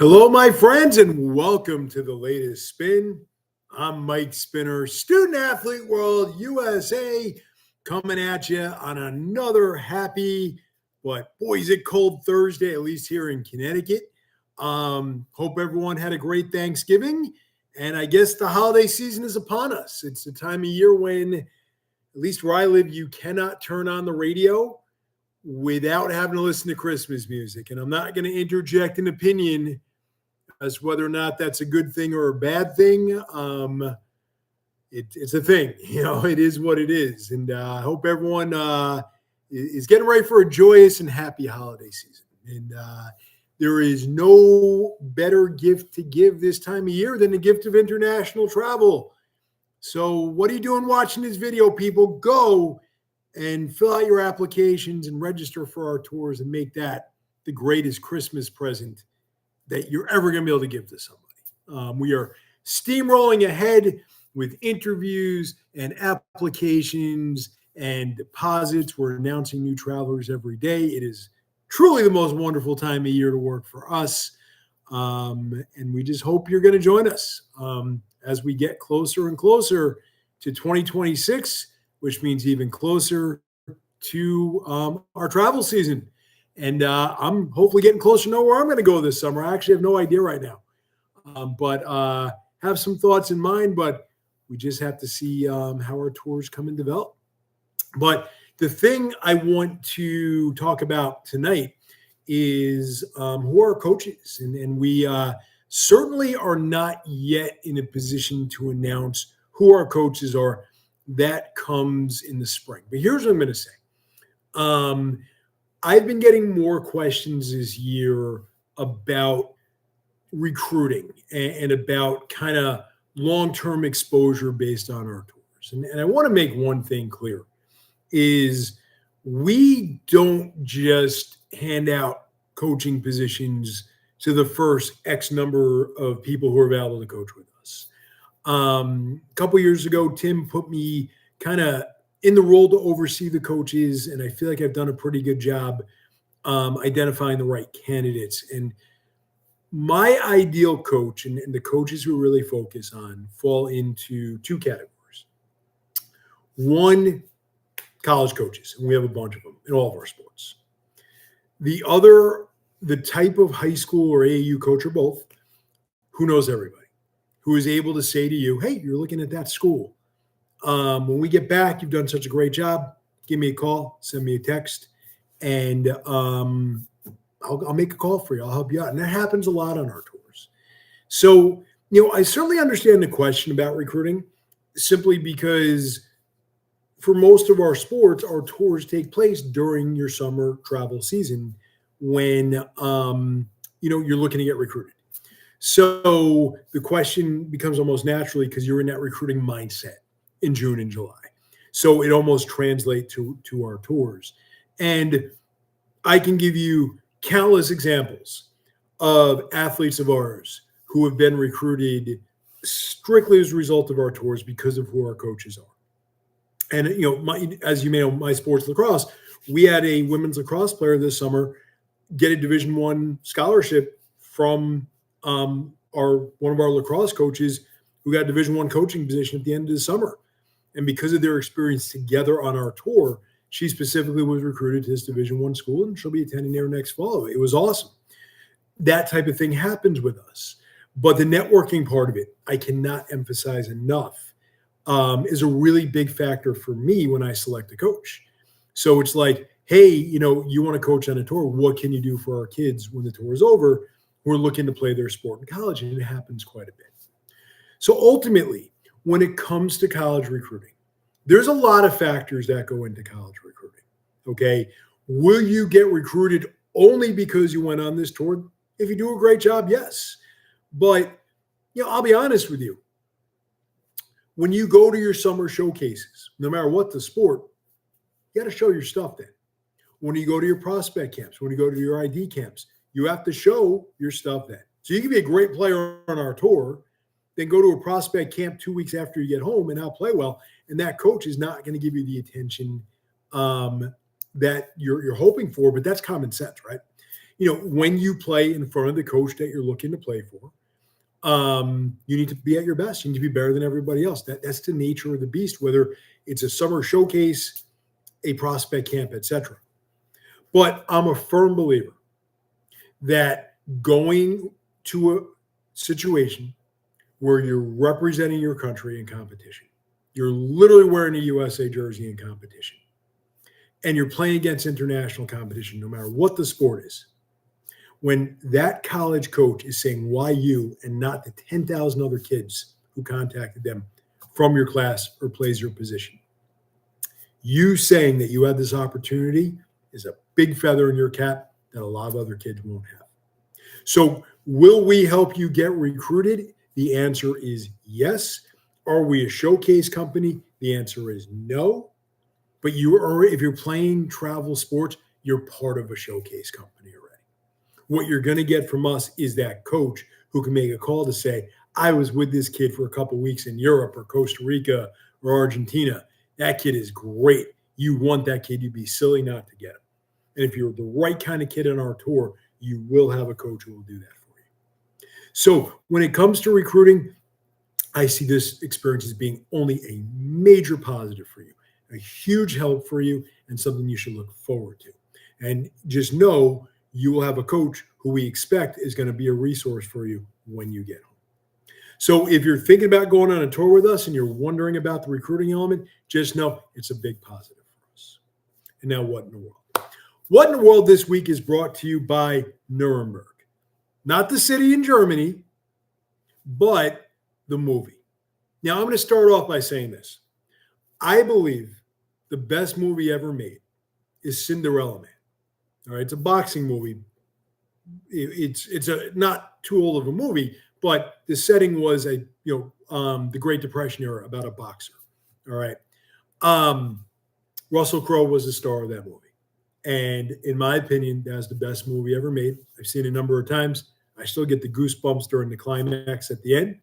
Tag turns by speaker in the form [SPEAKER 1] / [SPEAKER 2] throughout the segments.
[SPEAKER 1] Hello, my friends, and welcome to the latest spin. I'm Mike Spinner, Student Athlete World USA, coming at you on another happy, but boy, is it cold Thursday, at least here in Connecticut. Hope everyone had a great Thanksgiving, and I guess the holiday season is upon us. It's the time of year when, at least where I live, you cannot turn on the radio without having to listen to Christmas music. And I'm not going to interject an opinion as whether or not that's a good thing or a bad thing. It's a thing, it is what it is. And I hope everyone is getting ready for a joyous and happy holiday season. And there is no better gift to give this time of year than the gift of international travel. So what are you doing watching this video, people? Go and fill out your applications and register for our tours and make that the greatest Christmas present that you're ever going to be able to give to somebody. We are steamrolling ahead with interviews and applications and deposits. We're announcing new travelers every day. It is truly the most wonderful time of year to work for us. And we just hope you're going to join us as we get closer and closer to 2026, which means even closer to our travel season. And I'm hopefully getting closer to know where I'm going to go this summer. I actually have no idea right now, but have some thoughts in mind. But we just have to see how our tours come and develop. But the thing I want to talk about tonight is who are our coaches. And we certainly are not yet in a position to announce who our coaches are. That comes in the spring. But here's what I'm going to say. I've been getting more questions this year about recruiting and about kind of long-term exposure based on our tours. And I want to make one thing clear is we don't just hand out coaching positions to the first X number of people who are available to coach with us. A couple years ago, Tim put me kind of in the role to oversee the coaches, and I feel like I've done a pretty good job identifying the right candidates. And my ideal coach and the coaches who really focus on fall into two categories. One, college coaches, and we have a bunch of them in all of our sports. The other, the type of high school or AAU coach or both, who knows everybody, who is able to say to you, hey, you're looking at that school. When we get back, you've done such a great job. Give me a call, send me a text, and I'll make a call for you. I'll help you out. And that happens a lot on our tours. So, I certainly understand the question about recruiting simply because for most of our sports, our tours take place during your summer travel season when, you're looking to get recruited. So the question becomes almost naturally because you're in that recruiting mindset in June and July. So it almost translates to our tours. And I can give you countless examples of athletes of ours who have been recruited strictly as a result of our tours because of who our coaches are. And, as you may know, my sports lacrosse, we had a women's lacrosse player this summer get a Division I scholarship from one of our lacrosse coaches who got a Division I coaching position at the end of the summer. And because of their experience together on our tour, she specifically was recruited to this Division I school, and she'll be attending there next fall. It was awesome. That type of thing happens with us. But the networking part of it, I cannot emphasize enough, is a really big factor for me when I select a coach. So it's like, hey, you want to coach on a tour. What can you do for our kids when the tour is over? We're looking to play their sport in college, and it happens quite a bit. So ultimately, when it comes to college recruiting, there's a lot of factors that go into college recruiting, okay? Will you get recruited only because you went on this tour? If you do a great job, yes. But, I'll be honest with you. When you go to your summer showcases, no matter what the sport, you got to show your stuff then. When you go to your prospect camps, when you go to your ID camps, you have to show your stuff then. So you can be a great player on our tour, then go to a prospect camp 2 weeks after you get home and not play well, and that coach is not going to give you the attention that you're hoping for. But that's common sense, right? when you play in front of the coach that you're looking to play for, you need to be at your best. You need to be better than everybody else. That's the nature of the beast, whether it's a summer showcase, a prospect camp, etc. But I'm a firm believer that going to a situation where you're representing your country in competition, you're literally wearing a USA jersey in competition, and you're playing against international competition, no matter what the sport is, when that college coach is saying, why you and not the 10,000 other kids who contacted them from your class or plays your position, you saying that you had this opportunity is a big feather in your cap that a lot of other kids won't have. So will we help you get recruited? The answer is yes. Are we a showcase company? The answer is no. But if you're playing travel sports, you're part of a showcase company already. What you're going to get from us is that coach who can make a call to say, I was with this kid for a couple of weeks in Europe or Costa Rica or Argentina. That kid is great. You want that kid. You'd be silly not to get him. And if you're the right kind of kid on our tour, you will have a coach who will do that for you. So when it comes to recruiting, I see this experience as being only a major positive for you, a huge help for you, and something you should look forward to. And just know you will have a coach who we expect is going to be a resource for you when you get home. So if you're thinking about going on a tour with us and you're wondering about the recruiting element, just know it's a big positive for us. And now what in the world? What in the World this week is brought to you by Nuremberg. Not the city in Germany, but the movie. Now, I'm going to start off by saying this. I believe the best movie ever made is Cinderella Man. All right, it's a boxing movie. It's a not too old of a movie, but the setting was the Great Depression era about a boxer. All right. Russell Crowe was the star of that movie. And in my opinion, that's the best movie ever made. I've seen it a number of times. I still get the goosebumps during the climax at the end.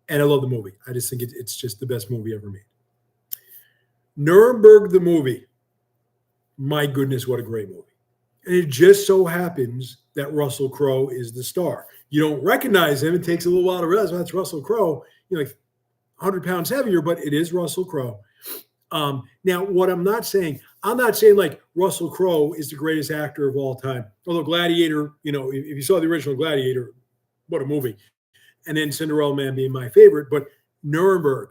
[SPEAKER 1] And I love the movie. I just think it's just the best movie ever made. Nuremberg, the movie. My goodness, what a great movie. And it just so happens that Russell Crowe is the star. You don't recognize him. It takes a little while to realize that's Russell Crowe. Like 100 pounds heavier, but it is Russell Crowe. Now, what I'm not saying like Russell Crowe is the greatest actor of all time. Although Gladiator, if you saw the original Gladiator, what a movie. And then Cinderella Man being my favorite, but Nuremberg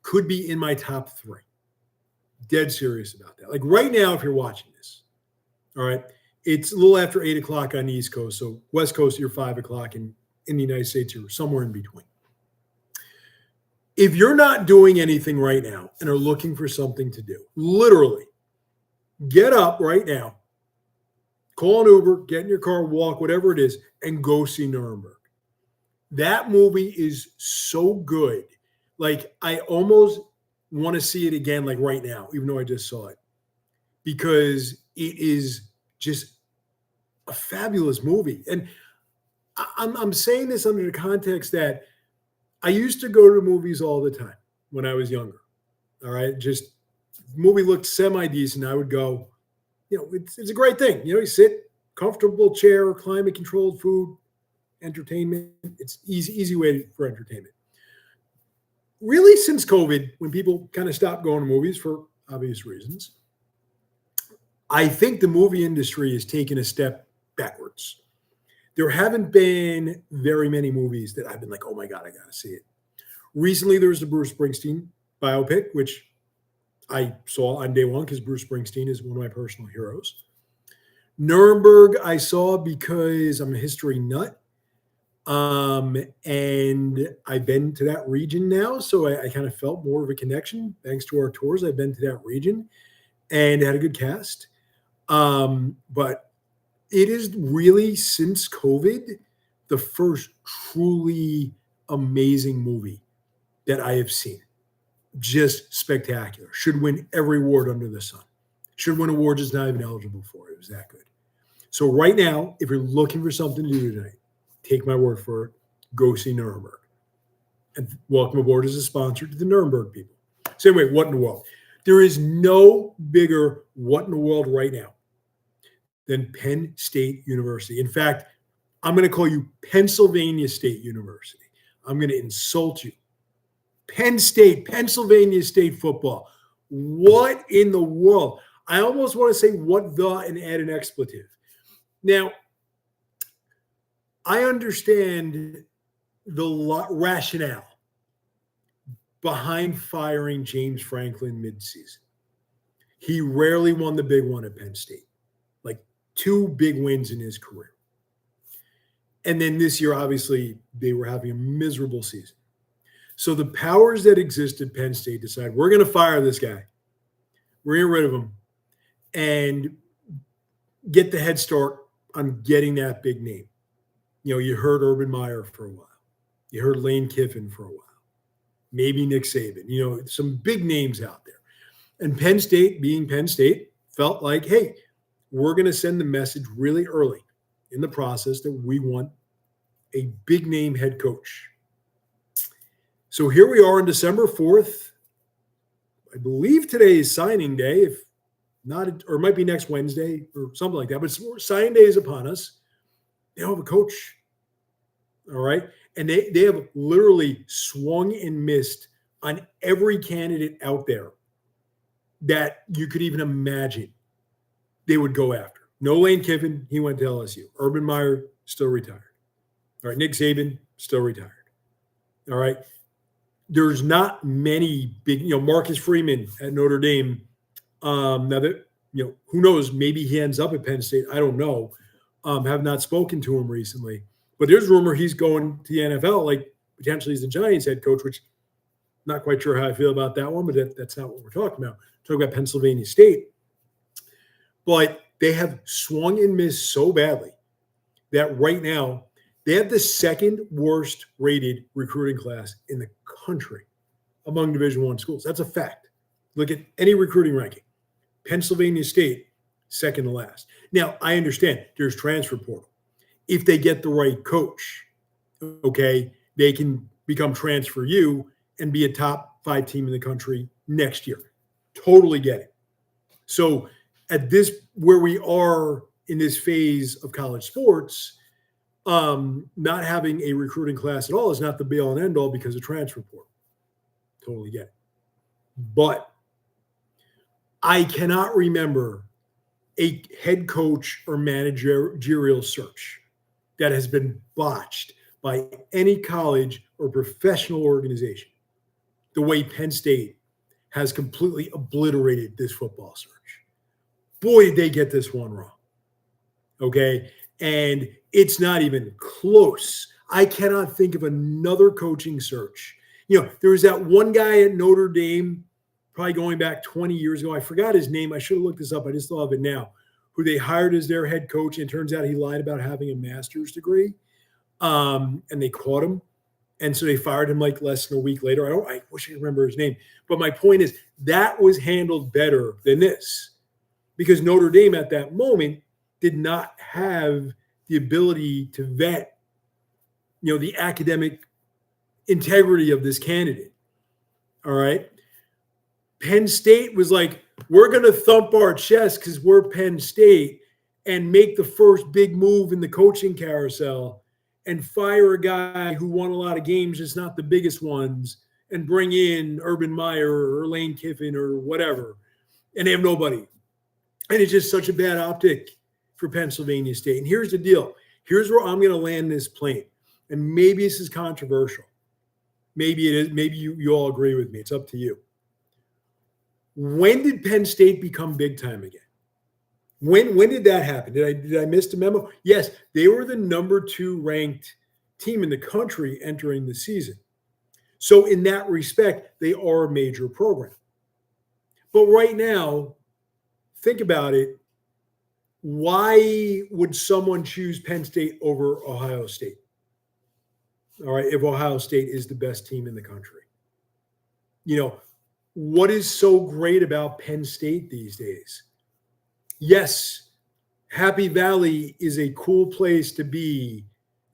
[SPEAKER 1] could be in my top 3. Dead serious about that. Like right now, if you're watching this, all right, it's a little after 8 o'clock on the East Coast. So West Coast, you're 5 o'clock, and in the United States, you're somewhere in between. If you're not doing anything right now and are looking for something to do, literally get up right now, call an Uber, get in your car, walk, whatever it is, and go see Nuremberg. That movie is so good. Like I almost want to see it again, like right now, even though I just saw it, because it is just a fabulous movie. And I'm saying this under the context that I used to go to movies all the time when I was younger. All right. Just movie looked semi-decent. I would go, it's a great thing. You sit, comfortable chair, climate controlled food, entertainment. It's easy way for entertainment. Really, since COVID, when people kind of stopped going to movies for obvious reasons, I think the movie industry has taken a step backwards. There haven't been very many movies that I've been like, oh my God, I got to see it. Recently, there was the Bruce Springsteen biopic, which I saw on day one because Bruce Springsteen is one of my personal heroes. Nuremberg, I saw because I'm a history nut. And I've been to that region now. So I kind of felt more of a connection. Thanks to our tours, I've been to that region and had a good cast. But it is really, since COVID, the first truly amazing movie that I have seen. Just spectacular. Should win every award under the sun. Should win awards it's not even eligible for. It was that good. So right now, if you're looking for something to do tonight, take my word for it, go see Nuremberg. And welcome aboard as a sponsor to the Nuremberg people. Same way, what in the world? There is no bigger what in the world right now than Penn State University. In fact, I'm going to call you Pennsylvania State University. I'm going to insult you. Penn State, Pennsylvania State football. What in the world? I almost want to say what the and add an expletive. Now, I understand the rationale behind firing James Franklin midseason. He rarely won the big one at Penn State, like 2 big wins in his career. And then this year, obviously, they were having a miserable season. So the powers that exist at Penn State decide, we're going to fire this guy. We're going to get rid of him and get the head start on getting that big name. You know, you heard Urban Meyer for a while. You heard Lane Kiffin for a while. Maybe Nick Saban. You know, some big names out there. And Penn State, being Penn State, felt like, hey, we're going to send the message really early in the process that we want a big name head coach. So here we are on December 4th. I believe today is signing day, if not, or it might be next Wednesday or something like that. But signing day is upon us. They don't have a coach. All right. And they have literally swung and missed on every candidate out there that you could even imagine they would go after. No Lane Kiffin, he went to LSU. Urban Meyer, still retired. All right, Nick Saban, still retired. All right. There's not many big, Marcus Freeman at Notre Dame. Now that, who knows, maybe he ends up at Penn State. I don't know. Have not spoken to him recently. But there's rumor he's going to the NFL, like potentially he's the Giants head coach, which I'm not quite sure how I feel about that one, but that's not what we're talking about. We're talking about Pennsylvania State. But they have swung and missed so badly that right now they have the second worst rated recruiting class in the country among Division I schools. That's a fact. Look at any recruiting ranking. Pennsylvania State, second to last. Now, I understand there's transfer portal. If they get the right coach, okay, they can become transfer U and be a top 5 team in the country next year. Totally get it. So at this, where we are in this phase of college sports, not having a recruiting class at all is not the be all and end all because of transfer portal. Totally get it. But I cannot remember a head coach or managerial search that has been botched by any college or professional organization the way Penn State has completely obliterated this football search. Boy, did they get this one wrong. Okay? And it's not even close. I cannot think of another coaching search. There was that one guy at Notre Dame, probably going back 20 years ago. I forgot his name. I should have looked this up. I just thought of it now. Who they hired as their head coach. And it turns out he lied about having a master's degree. And they caught him. And so they fired him like less than a week later. I wish I could remember his name. But my point is that was handled better than this. Because Notre Dame at that moment did not have the ability to vet, the academic integrity of this candidate. All right. Penn State was like, we're going to thump our chest because we're Penn State and make the first big move in the coaching carousel and fire a guy who won a lot of games, just not the biggest ones, and bring in Urban Meyer or Lane Kiffin or whatever. And they have nobody. And it's just such a bad optic for Pennsylvania State. And here's the deal. Here's where I'm going to land this plane. And maybe this is controversial. Maybe it is. Maybe you all agree with me. It's up to you. When did Penn State become big time again? When did that happen? Did I miss the memo? Yes, they were the number 2 ranked team in the country entering the season. So in that respect, they are a major program. But right now, think about it. Why would someone choose Penn State over Ohio State? All right, if Ohio State is the best team in the country. What is so great about Penn State these days? Yes, Happy Valley is a cool place to be,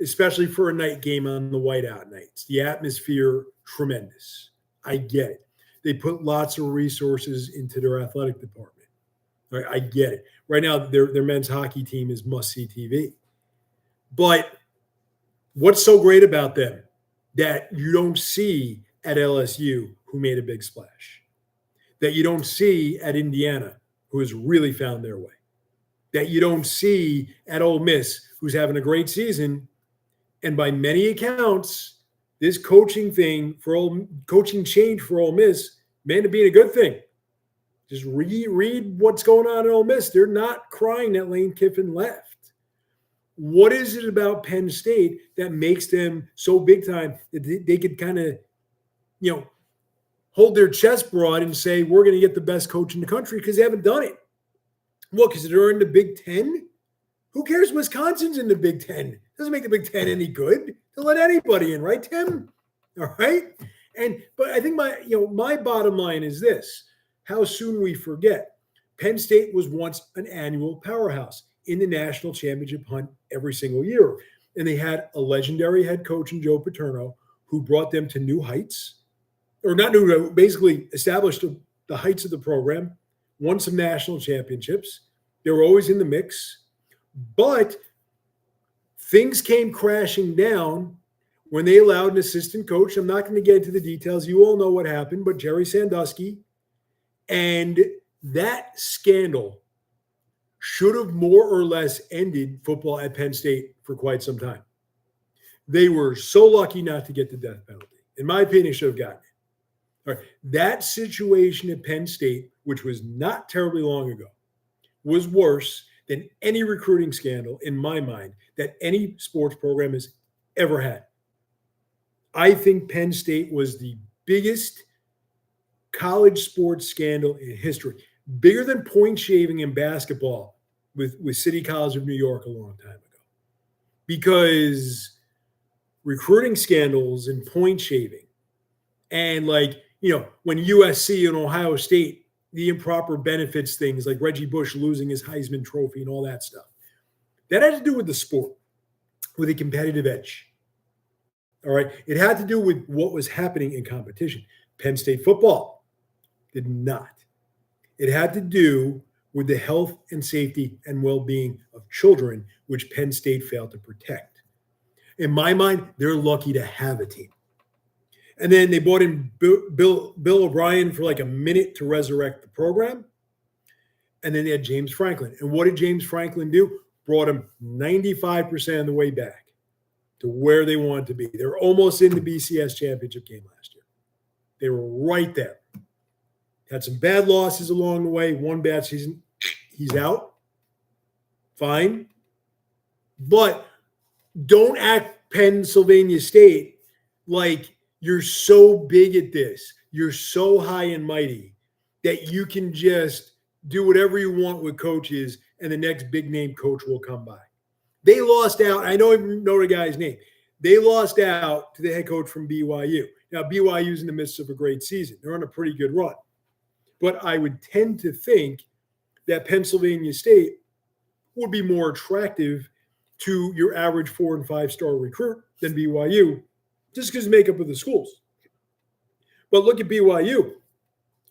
[SPEAKER 1] especially for a night game on the whiteout nights. The atmosphere, tremendous. I get it. They put lots of resources into their athletic department. Right? I get it. Right now, their men's hockey team is must-see TV. But what's so great about them that you don't see at LSU, who made a big splash, that you don't see at Indiana, who has really found their way, that you don't see at Ole Miss, who's having a great season, and by many accounts, this coaching change for Ole Miss may end up being a good thing. Just read what's going on at Ole Miss. They're not crying that Lane Kiffin left. What is it about Penn State that makes them so big time that they could kind of, hold their chest broad and say, we're going to get the best coach in the country because they haven't done it? Well, because they're in the Big Ten? Who cares? Wisconsin's in the Big Ten. Doesn't make the Big Ten any good. They'll let anybody in, right, Tim? All right. But I think my bottom line is this: how soon we forget. Penn State was once an annual powerhouse in the national championship hunt every single year. And they had a legendary head coach in Joe Paterno who brought them to new heights, or not new, basically established the heights of the program, won some national championships. They were always in the mix. But things came crashing down when they allowed an assistant coach. I'm not going to get into the details. You all know what happened, but Jerry Sandusky. And that scandal should have more or less ended football at Penn State for quite some time. They were so lucky not to get the death penalty. In my opinion, should have gotten it. All right. That situation at Penn State, which was not terribly long ago, was worse than any recruiting scandal, in my mind, that any sports program has ever had. I think Penn State was the biggest college sports scandal in history, bigger than point shaving in basketball with City College of New York a long time ago. Because recruiting scandals and point shaving and when USC and Ohio State, the improper benefits things like Reggie Bush losing his Heisman Trophy and all that stuff, that had to do with the sport, with a competitive edge. All right. It had to do with what was happening in competition. Penn State football did not. It had to do with the health and safety and well-being of children, which Penn State failed to protect. In my mind, they're lucky to have a team. And then they brought in Bill O'Brien for like a minute to resurrect the program. And then they had James Franklin. And what did James Franklin do? Brought him 95% of the way back to where they wanted to be. They were almost in the BCS championship game last year. They were right there. Had some bad losses along the way. One bad season, he's out. Fine. But don't act Pennsylvania State like you're so big at this, you're so high and mighty that you can just do whatever you want with coaches and the next big name coach will come by. They lost out. I don't know the guy's name. They lost out to the head coach from BYU. Now, BYU's in the midst of a great season. They're on a pretty good run. But I would tend to think that Pennsylvania State would be more attractive to your average 4- and 5-star recruit than BYU, just because of the makeup of the schools. But look at BYU,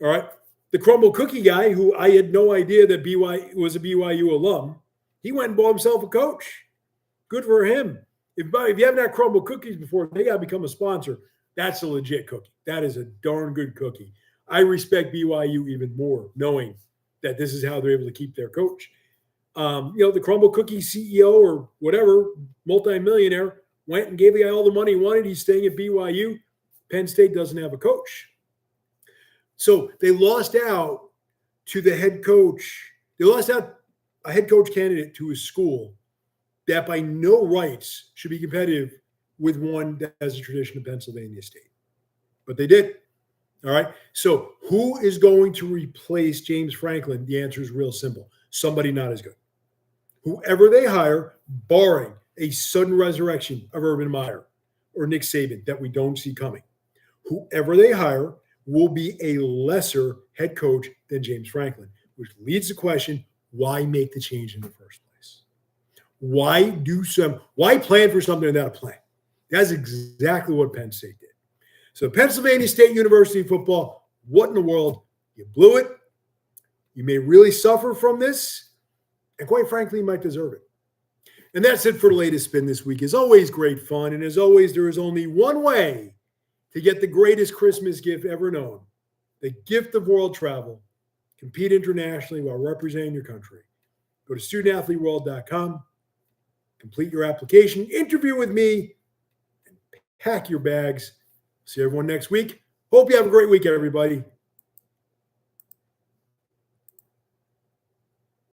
[SPEAKER 1] all right? The crumble cookie guy, who I had no idea that BYU was a BYU alum, he went and bought himself a coach. Good for him. If you haven't had crumble cookies before, they got to become a sponsor. That's a legit cookie. That is a darn good cookie. I respect BYU even more, knowing that this is how they're able to keep their coach. The crumble cookie CEO or whatever, multimillionaire, went and gave the guy all the money he wanted. He's staying at BYU. Penn State doesn't have a coach. So they lost out to the head coach. They lost out a head coach candidate to his school that by no rights should be competitive with one that has a tradition of Pennsylvania State. But they did. All right. So who is going to replace James Franklin? The answer is real simple. Somebody not as good. Whoever they hire, barring a sudden resurrection of Urban Meyer or Nick Saban that we don't see coming, whoever they hire will be a lesser head coach than James Franklin, which leads to the question, why make the change in the first place? Why plan for something without a plan? That's exactly what Penn State did. So Pennsylvania State University football, what in the world? You blew it. You may really suffer from this, and quite frankly, you might deserve it. And that's it for the latest spin this week. As always, great fun. And as always, there is only one way to get the greatest Christmas gift ever known, the gift of world travel. Compete internationally while representing your country. Go to studentathleteworld.com, complete your application, interview with me, and pack your bags. See everyone next week. Hope you have a great week, everybody.